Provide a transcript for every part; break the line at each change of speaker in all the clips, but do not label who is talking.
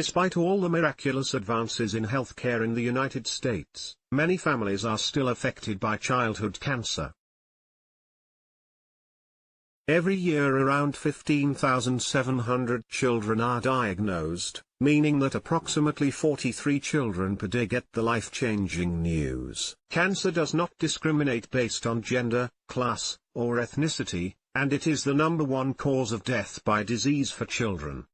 Despite all the miraculous advances in healthcare in the United States, many families are still affected by childhood cancer. Every year around 15,700 children are diagnosed, meaning that approximately 43 children per day get the life-changing news. Cancer does not discriminate based on gender, class, or ethnicity, and it is the #1 cause of death by disease for children.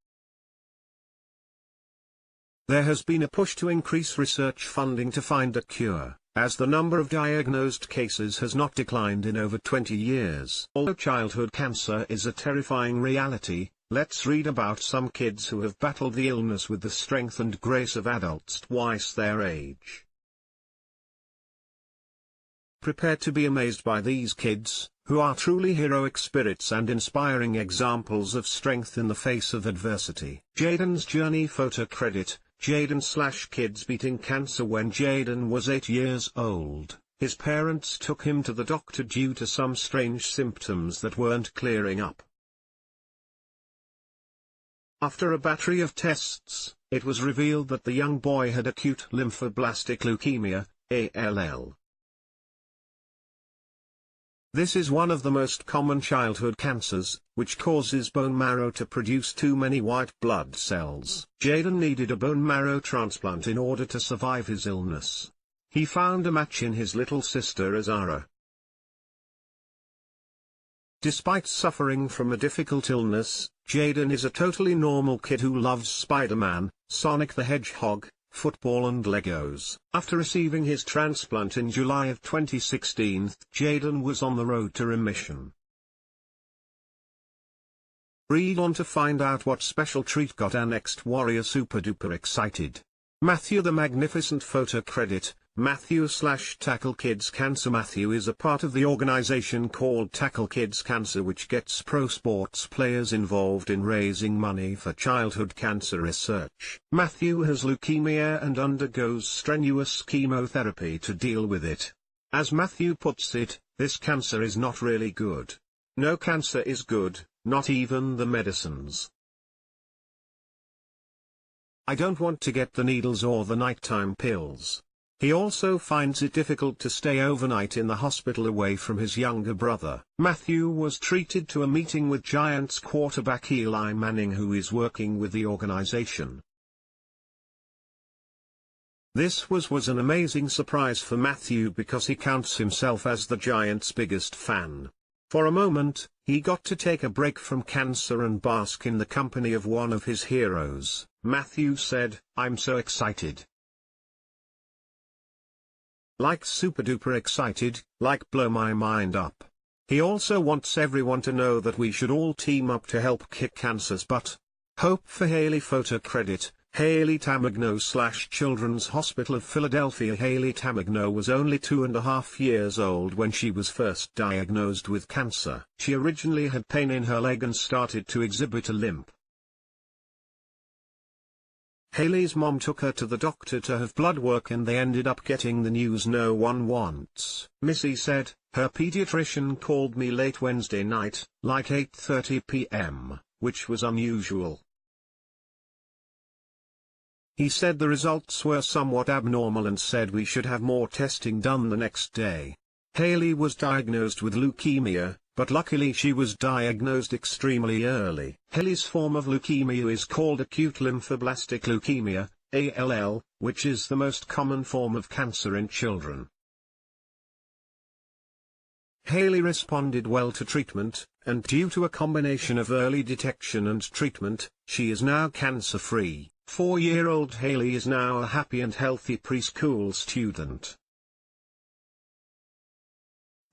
There has been a push to increase research funding to find a cure, as the number of diagnosed cases has not declined in over 20 years. Although childhood cancer is a terrifying reality, let's read about some kids who have battled the illness with the strength and grace of adults twice their age. Prepare to be amazed by these kids, who are truly heroic spirits and inspiring examples of strength in the face of adversity. Jaden's journey. Photo credit, Jaden/Kids beating cancer. When Jaden was 8 years old, his parents took him to the doctor due to some strange symptoms that weren't clearing up. After a battery of tests, it was revealed that the young boy had acute lymphoblastic leukemia, ALL. This is one of the most common childhood cancers, which causes bone marrow to produce too many white blood cells. Jaden needed a bone marrow transplant in order to survive his illness. He found a match in his little sister Azara. Despite suffering from a difficult illness, Jaden is a totally normal kid who loves Spider-Man, Sonic the Hedgehog, football and Legos. After receiving his transplant in July of 2016, Jaden was on the road to remission. Read on to find out what special treat got our next warrior super duper excited. Matthew the Magnificent. Photo credit, Matthew/Tackle Kids Cancer. Matthew is a part of the organization called Tackle Kids Cancer, which gets pro sports players involved in raising money for childhood cancer research. Matthew has leukemia and undergoes strenuous chemotherapy to deal with it. As Matthew puts it, this cancer is not really good. No cancer is good, not even the medicines. I don't want to get the needles or the nighttime pills. He also finds it difficult to stay overnight in the hospital away from his younger brother. Matthew was treated to a meeting with Giants quarterback Eli Manning, who is working with the organization. This was an amazing surprise for Matthew because he counts himself as the Giants' biggest fan. For a moment, he got to take a break from cancer and bask in the company of one of his heroes. Matthew said, "I'm so excited. Like super duper excited, like blow my mind up." He also wants everyone to know that we should all team up to help kick cancer's butt. Hope for Haley. Photo credit, Haley Tamagno/Children's Hospital of Philadelphia. Haley Tamagno was only 2.5 years old when she was first diagnosed with cancer. She originally had pain in her leg and started to exhibit a limp. Haley's mom took her to the doctor to have blood work and they ended up getting the news no one wants. Missy said, "Her pediatrician called me late Wednesday night, like 8:30 p.m., which was unusual. He said the results were somewhat abnormal and said we should have more testing done the next day." Haley was diagnosed with leukemia, but luckily she was diagnosed extremely early. Haley's form of leukemia is called acute lymphoblastic leukemia, ALL, which is the most common form of cancer in children. Haley responded well to treatment, and due to a combination of early detection and treatment, she is now cancer-free. 4-year-old Haley is now a happy and healthy preschool student.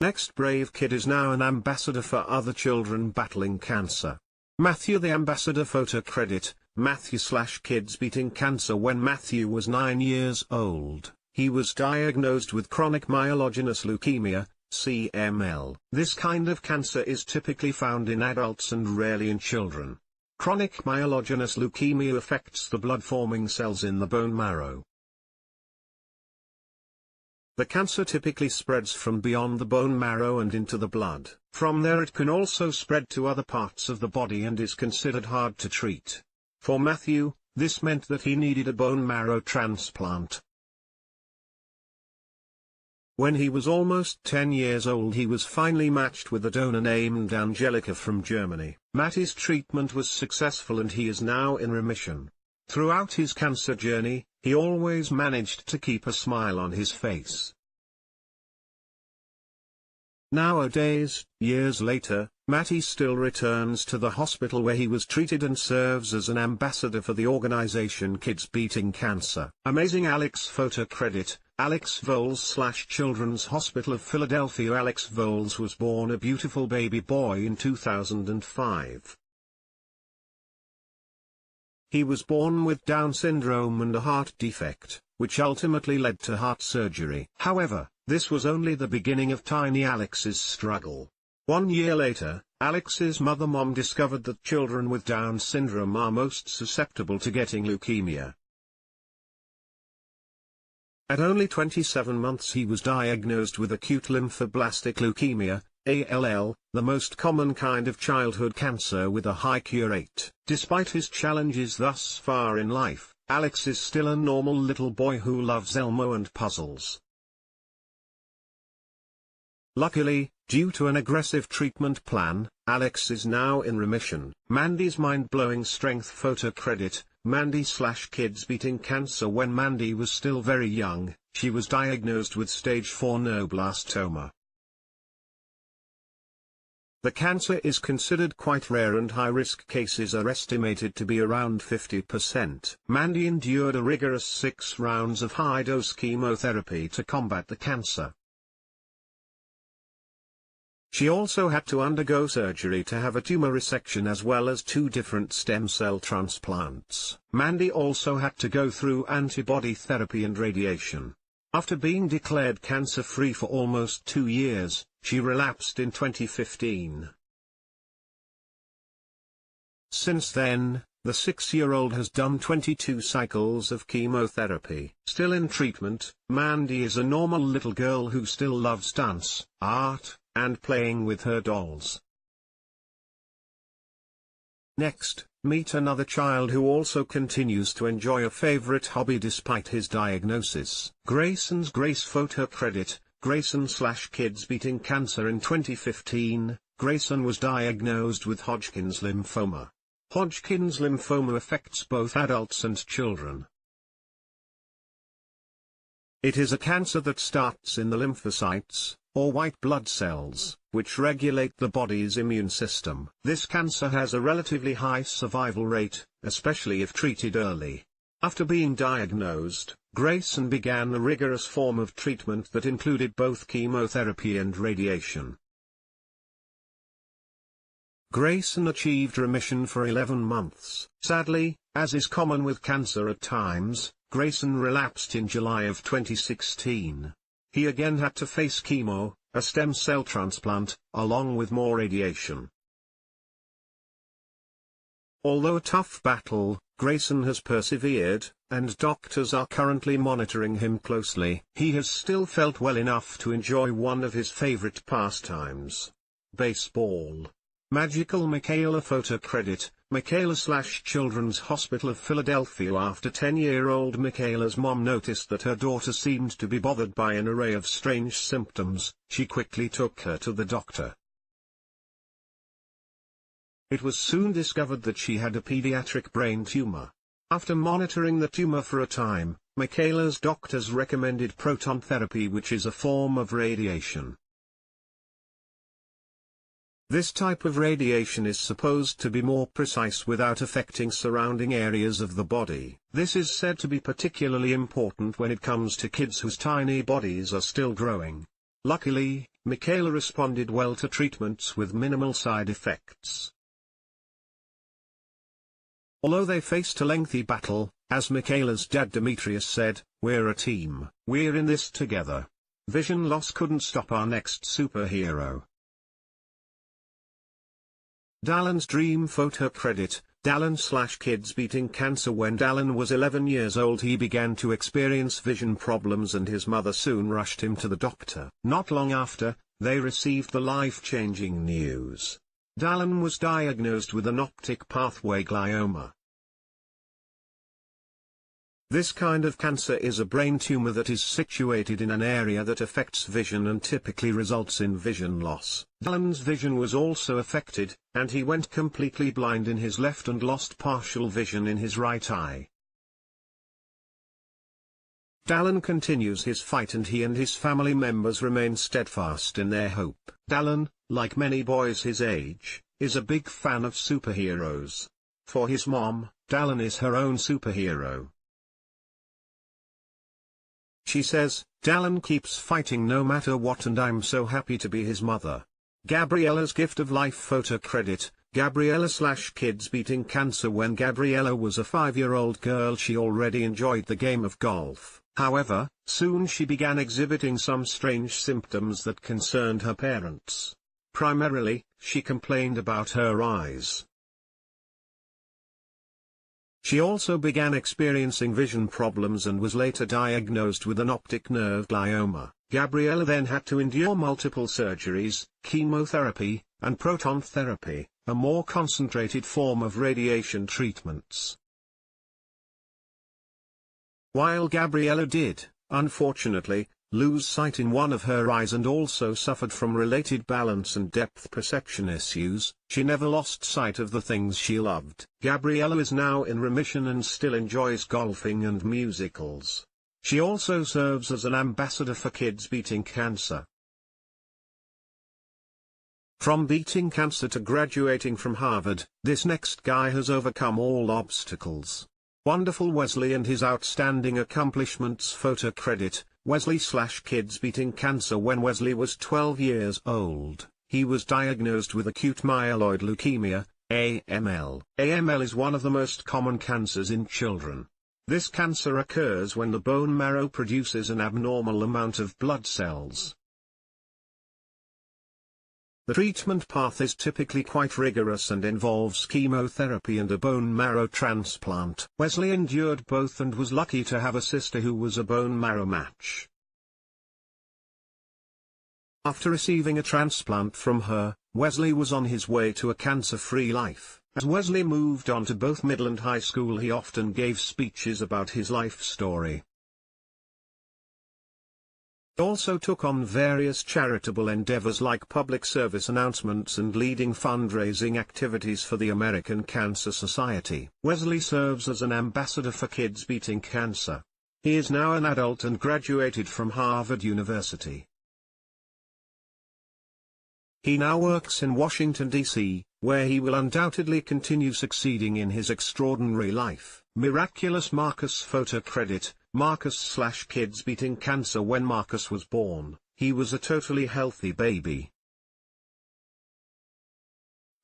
Next brave kid is now an ambassador for other children battling cancer. Matthew the Ambassador. Photo credit, Matthew/Kids Beating Cancer. When Matthew was 9 years old, he was diagnosed with chronic myelogenous leukemia, CML. This kind of cancer is typically found in adults and rarely in children. Chronic myelogenous leukemia affects the blood-forming cells in the bone marrow. The cancer typically spreads from beyond the bone marrow and into the blood. From there it can also spread to other parts of the body and is considered hard to treat. For Matthew, This meant that he needed a bone marrow transplant. When he was almost 10 years old, he was finally matched with a donor named Angelica from Germany. Matty's treatment was successful and he is now in remission. Throughout his cancer journey, he always managed to keep a smile on his face. Nowadays, years later, Matty still returns to the hospital where he was treated and serves as an ambassador for the organization Kids Beating Cancer. Amazing Alex photo credit, Alex Voles / Children's Hospital of Philadelphia. Alex Voles was born a beautiful baby boy in 2005. He was born with Down syndrome and a heart defect, which ultimately led to heart surgery. However, this was only the beginning of tiny Alex's struggle. 1 year later, Alex's mom discovered that children with Down syndrome are most susceptible to getting leukemia. At only 27 months he was diagnosed with acute lymphoblastic leukemia, ALL, the most common kind of childhood cancer with a high cure rate. Despite his challenges thus far in life, Alex is still a normal little boy who loves Elmo and puzzles. Luckily, due to an aggressive treatment plan, Alex is now in remission. Mandy's mind-blowing strength photo credit, Mandy / Kids Beating Cancer. When Mandy was still very young, she was diagnosed with stage 4 neuroblastoma. The cancer is considered quite rare and high-risk cases are estimated to be around 50%. Mandy endured a rigorous 6 rounds of high-dose chemotherapy to combat the cancer. She also had to undergo surgery to have a tumor resection as well as 2 different stem cell transplants. Mandy also had to go through antibody therapy and radiation. After being declared cancer-free for almost 2 years, she relapsed in 2015. Since then, the 6-year-old has done 22 cycles of chemotherapy. Still in treatment, Mandy is a normal little girl who still loves dance, art, and playing with her dolls. Next, meet another child who also continues to enjoy a favorite hobby despite his diagnosis. Grayson's Grace photo credit, Grayson / Kids Beating Cancer. In 2015, Grayson was diagnosed with Hodgkin's lymphoma. Hodgkin's lymphoma affects both adults and children. It is a cancer that starts in the lymphocytes, or white blood cells, which regulate the body's immune system. This cancer has a relatively high survival rate, especially if treated early. After being diagnosed, Grayson began a rigorous form of treatment that included both chemotherapy and radiation. Grayson achieved remission for 11 months. Sadly, as is common with cancer at times, Grayson relapsed in July of 2016. He again had to face chemo, a stem cell transplant, along with more radiation. Although a tough battle, Grayson has persevered, and doctors are currently monitoring him closely. He has still felt well enough to enjoy one of his favorite pastimes: baseball. Magical Michaela photo credit, Michaela / Children's Hospital of Philadelphia. After 10-year-old Michaela's mom noticed that her daughter seemed to be bothered by an array of strange symptoms, she quickly took her to the doctor. It was soon discovered that she had a pediatric brain tumor. After monitoring the tumor for a time, Michaela's doctors recommended proton therapy, which is a form of radiation. This type of radiation is supposed to be more precise without affecting surrounding areas of the body. This is said to be particularly important when it comes to kids whose tiny bodies are still growing. Luckily, Michaela responded well to treatments with minimal side effects. Although they faced a lengthy battle, as Michaela's dad Demetrius said, "We're a team. We're in this together." Vision loss couldn't stop our next superhero. Dallan's dream photo credit, Dallan / Kids Beating Cancer. When Dallan was 11 years old, he began to experience vision problems and his mother soon rushed him to the doctor. Not long after, they received the life-changing news. Dallan was diagnosed with an optic pathway glioma. This kind of cancer is a brain tumor that is situated in an area that affects vision and typically results in vision loss. Dallon's vision was also affected, and he went completely blind in his left and lost partial vision in his right eye. Dallon continues his fight, and he and his family members remain steadfast in their hope. Dallon, like many boys his age, is a big fan of superheroes. For his mom, Dallon is her own superhero. She says, "Dallon keeps fighting no matter what, and I'm so happy to be his mother." Gabriella's gift of life photo credit, Gabriella/kids beating cancer. When Gabriella was a 5-year-old girl, she already enjoyed the game of golf. However, soon she began exhibiting some strange symptoms that concerned her parents. Primarily, she complained about her eyes. She also began experiencing vision problems and was later diagnosed with an optic nerve glioma. Gabriella then had to endure multiple surgeries, chemotherapy, and proton therapy, a more concentrated form of radiation treatments. While Gabriella did, unfortunately, lose sight in one of her eyes and also suffered from related balance and depth perception issues, she never lost sight of the things she loved. Gabriella is now in remission and still enjoys golfing and musicals. She also serves as an ambassador for Kids Beating Cancer. From beating cancer to graduating from Harvard, this next guy has overcome all obstacles. Wonderful Wesley and his outstanding accomplishments photo credit, Wesley/kids beating cancer. When Wesley was 12 years old, he was diagnosed with acute myeloid leukemia, AML. AML is one of the most common cancers in children. This cancer occurs when the bone marrow produces an abnormal amount of blood cells. The treatment path is typically quite rigorous and involves chemotherapy and a bone marrow transplant. Wesley endured both and was lucky to have a sister who was a bone marrow match. After receiving a transplant from her, Wesley was on his way to a cancer-free life. As Wesley moved on to both middle and high school, he often gave speeches about his life story. He also took on various charitable endeavors like public service announcements and leading fundraising activities for the American Cancer Society. Wesley serves as an ambassador for Kids Beating Cancer. He is now an adult and graduated from Harvard University. He now works in Washington, D.C., where he will undoubtedly continue succeeding in his extraordinary life. Miraculous Marcus photo credit, Marcus/kids beating cancer. When Marcus was born, he was a totally healthy baby.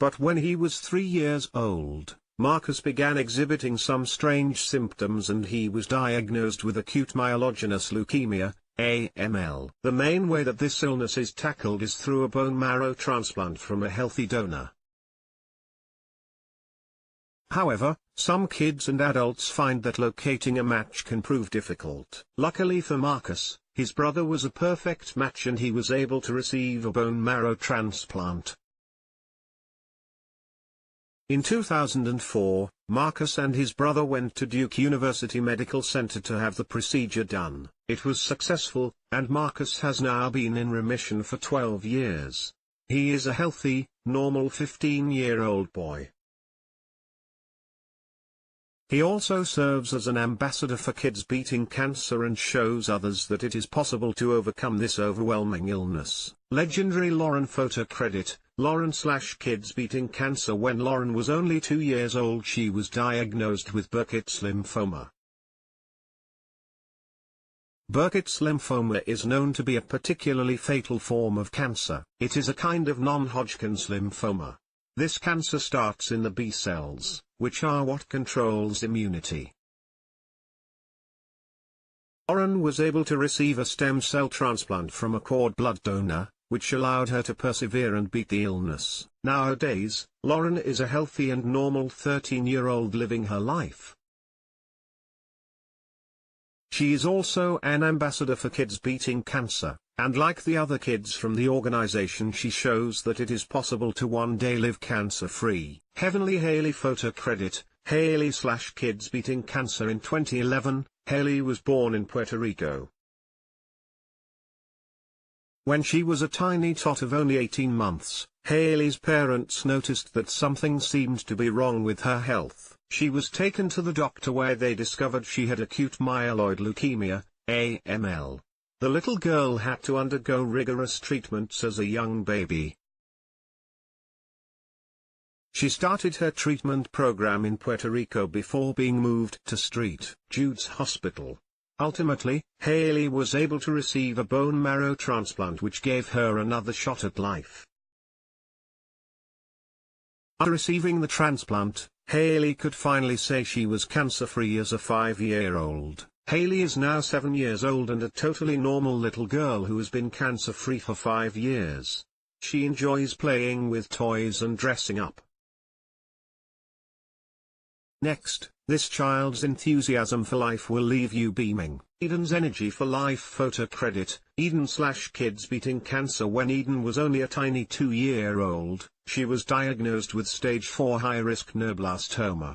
But when he was 3 years old, Marcus began exhibiting some strange symptoms and he was diagnosed with acute myelogenous leukemia, AML. The main way that this illness is tackled is through a bone marrow transplant from a healthy donor. However, some kids and adults find that locating a match can prove difficult. Luckily for Marcus, his brother was a perfect match and he was able to receive a bone marrow transplant. In 2004, Marcus and his brother went to Duke University Medical Center to have the procedure done. It was successful, and Marcus has now been in remission for 12 years. He is a healthy, normal 15-year-old boy. He also serves as an ambassador for Kids Beating Cancer and shows others that it is possible to overcome this overwhelming illness. Legendary Lauren photo credit, Lauren/kids beating cancer. When Lauren was only 2 years old, she was diagnosed with Burkitt's lymphoma. Burkitt's lymphoma is known to be a particularly fatal form of cancer. It is a kind of non-Hodgkin's lymphoma. This cancer starts in the B cells, which are what controls immunity. Lauren was able to receive a stem cell transplant from a cord blood donor, which allowed her to persevere and beat the illness. Nowadays, Lauren is a healthy and normal 13-year-old living her life. She is also an ambassador for Kids Beating Cancer, and like the other kids from the organization, she shows that it is possible to one day live cancer-free. Heavenly Haley photo credit, Haley/Kids Beating Cancer. In 2011, Haley was born in Puerto Rico. When she was a tiny tot of only 18 months, Haley's parents noticed that something seemed to be wrong with her health. She was taken to the doctor where they discovered she had acute myeloid leukemia, AML. The little girl had to undergo rigorous treatments as a young baby. She started her treatment program in Puerto Rico before being moved to St. Jude's Hospital. Ultimately, Haley was able to receive a bone marrow transplant which gave her another shot at life. After receiving the transplant, Haley could finally say she was cancer-free as a 5-year-old. Haley is now 7 years old and a totally normal little girl who has been cancer-free for 5 years. She enjoys playing with toys and dressing up. Next, this child's enthusiasm for life will leave you beaming. Eden's Energy for Life photo credit, Eden/Kids Beating Cancer. When Eden was only a tiny 2-year-old, she was diagnosed with stage 4 high-risk neuroblastoma.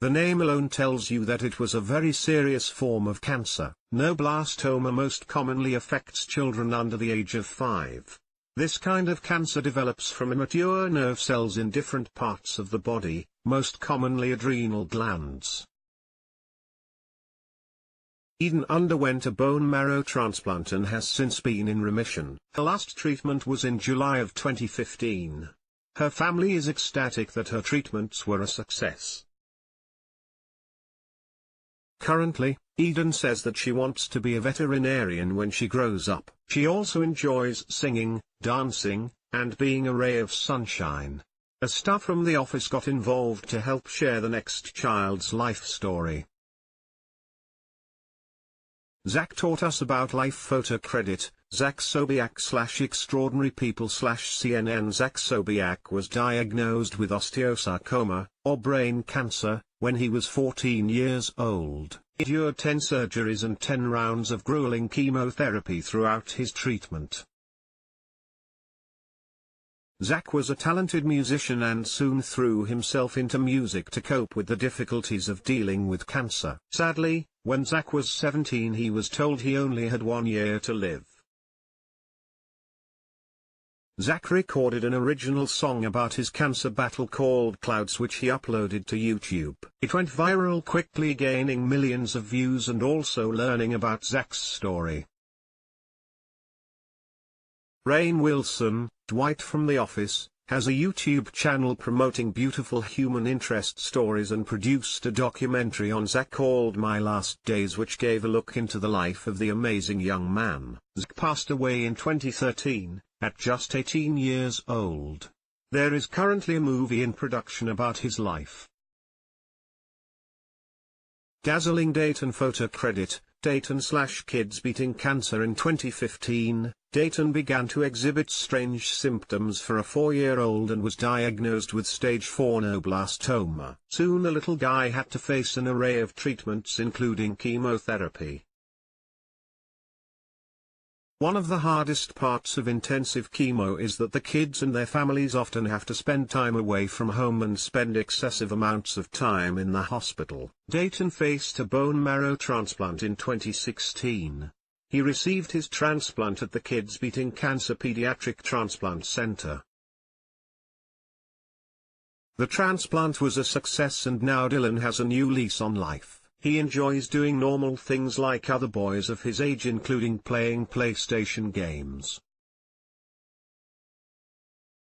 The name alone tells you that it was a very serious form of cancer. Neuroblastoma most commonly affects children under the age of 5. This kind of cancer develops from immature nerve cells in different parts of the body, most commonly adrenal glands. Eden underwent a bone marrow transplant and has since been in remission. Her last treatment was in July of 2015. Her family is ecstatic that her treatments were a success. Currently, Eden says that she wants to be a veterinarian when she grows up. She also enjoys singing, dancing, and being a ray of sunshine. A staff from the office got involved to help share the next child's life story. Zach taught us about life photo credit, Zach Sobiak/Extraordinary People/CNN. Zach Sobiak was diagnosed with osteosarcoma, or brain cancer, when he was 14 years old. He endured 10 surgeries and 10 rounds of grueling chemotherapy throughout his treatment. Zach was a talented musician and soon threw himself into music to cope with the difficulties of dealing with cancer. Sadly, when Zach was 17 he was told he only had 1 year to live. Zach recorded an original song about his cancer battle called Clouds, which he uploaded to YouTube. It went viral quickly, gaining millions of views and also learning about Zach's story. Rainn Wilson, Dwight from The Office, has a YouTube channel promoting beautiful human interest stories and produced a documentary on Zach called My Last Days, which gave a look into the life of the amazing young man. Zach passed away in 2013, at just 18 years old. There is currently a movie in production about his life. Dazzling Dayton photo credit, Dayton/Kids Beating Cancer. In 2015, Dayton began to exhibit strange symptoms for a 4-year-old and was diagnosed with stage 4 neuroblastoma. Soon the little guy had to face an array of treatments including chemotherapy. One of the hardest parts of intensive chemo is that the kids and their families often have to spend time away from home and spend excessive amounts of time in the hospital. Dayton faced a bone marrow transplant in 2016. He received his transplant at the Kids Beating Cancer Pediatric Transplant Center. The transplant was a success and now Dylan has a new lease on life. He enjoys doing normal things like other boys of his age, including playing PlayStation games.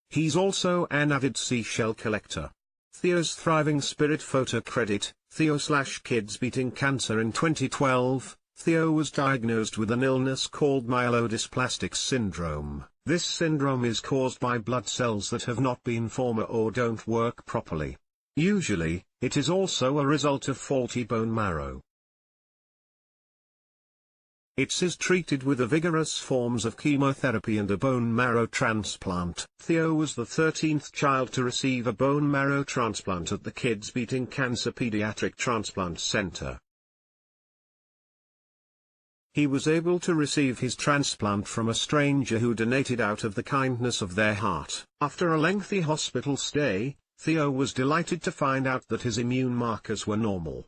He's also an avid seashell collector. Theo's thriving spirit photo credit, Theo/Kids Beating Cancer. In 2012, Theo was diagnosed with an illness called myelodysplastic syndrome. This syndrome is caused by blood cells that have not been formed or don't work properly. Usually, it is also a result of faulty bone marrow. It is treated with vigorous forms of chemotherapy and a bone marrow transplant. Theo was the 13th child to receive a bone marrow transplant at the Kids Beating Cancer Pediatric Transplant Center. He was able to receive his transplant from a stranger who donated out of the kindness of their heart. After a lengthy hospital stay, Theo was delighted to find out that his immune markers were normal.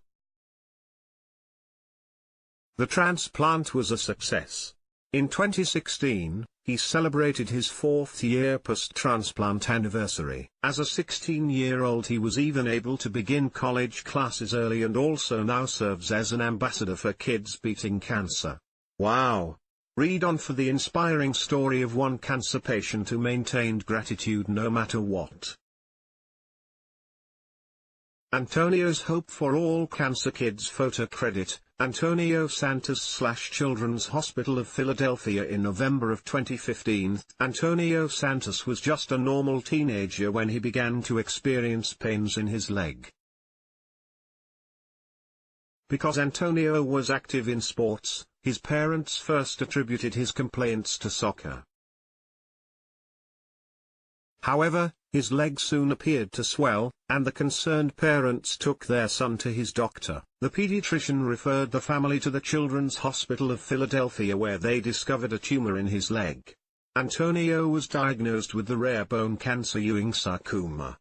The transplant was a success. In 2016, he celebrated his 4th year post-transplant anniversary. As a 16-year-old he was even able to begin college classes early and also now serves as an ambassador for Kids Beating Cancer. Wow! Read on for the inspiring story of one cancer patient who maintained gratitude no matter what. Antonio's Hope for All Cancer Kids photo credit, Antonio Santos / Children's Hospital of Philadelphia. In November of 2015, Antonio Santos was just a normal teenager when he began to experience pains in his leg. Because Antonio was active in sports, his parents first attributed his complaints to soccer. However, his leg soon appeared to swell, and the concerned parents took their son to his doctor. The pediatrician referred the family to the Children's Hospital of Philadelphia where they discovered a tumor in his leg. Antonio was diagnosed with the rare bone cancer Ewing sarcoma.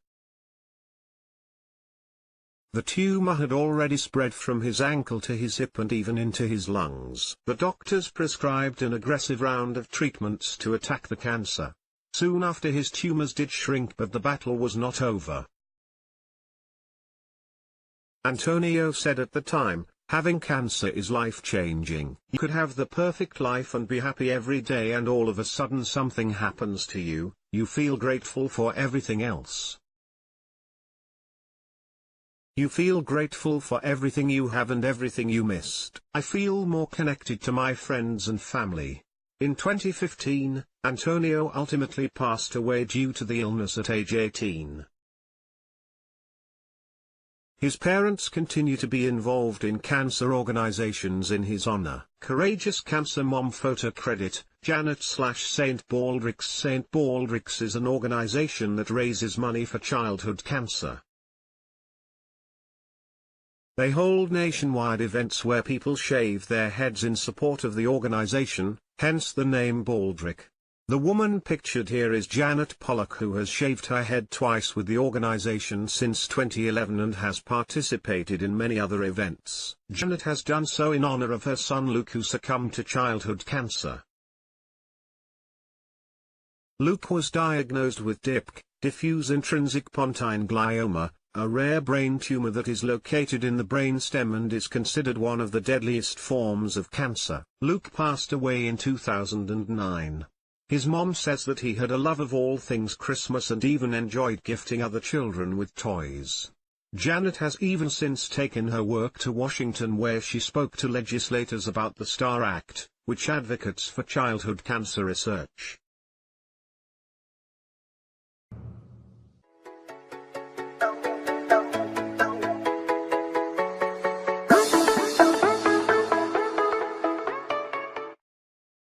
The tumor had already spread from his ankle to his hip and even into his lungs. The doctors prescribed an aggressive round of treatments to attack the cancer. Soon after his tumors did shrink, but the battle was not over. Antonio said at the time, "Having cancer is life-changing. You could have the perfect life and be happy every day, and all of a sudden something happens to you, you feel grateful for everything else. You feel grateful for everything you have and everything you missed. I feel more connected to my friends and family." In 2015, Antonio ultimately passed away due to the illness at age 18. His parents continue to be involved in cancer organizations in his honor. Courageous Cancer Mom photo credit, Janet / St. Baldrick's. St. Baldrick's is an organization that raises money for childhood cancer. They hold nationwide events where people shave their heads in support of the organization, hence the name Baldrick. The woman pictured here is Janet Pollock, who has shaved her head twice with the organization since 2011 and has participated in many other events. Janet has done so in honor of her son Luke, who succumbed to childhood cancer. Luke was diagnosed with DIPG, diffuse intrinsic pontine glioma, a rare brain tumor that is located in the brainstem and is considered one of the deadliest forms of cancer. Luke passed away in 2009. His mom says that he had a love of all things Christmas and even enjoyed gifting other children with toys. Janet has even since taken her work to Washington, where she spoke to legislators about the STAR Act, which advocates for childhood cancer research.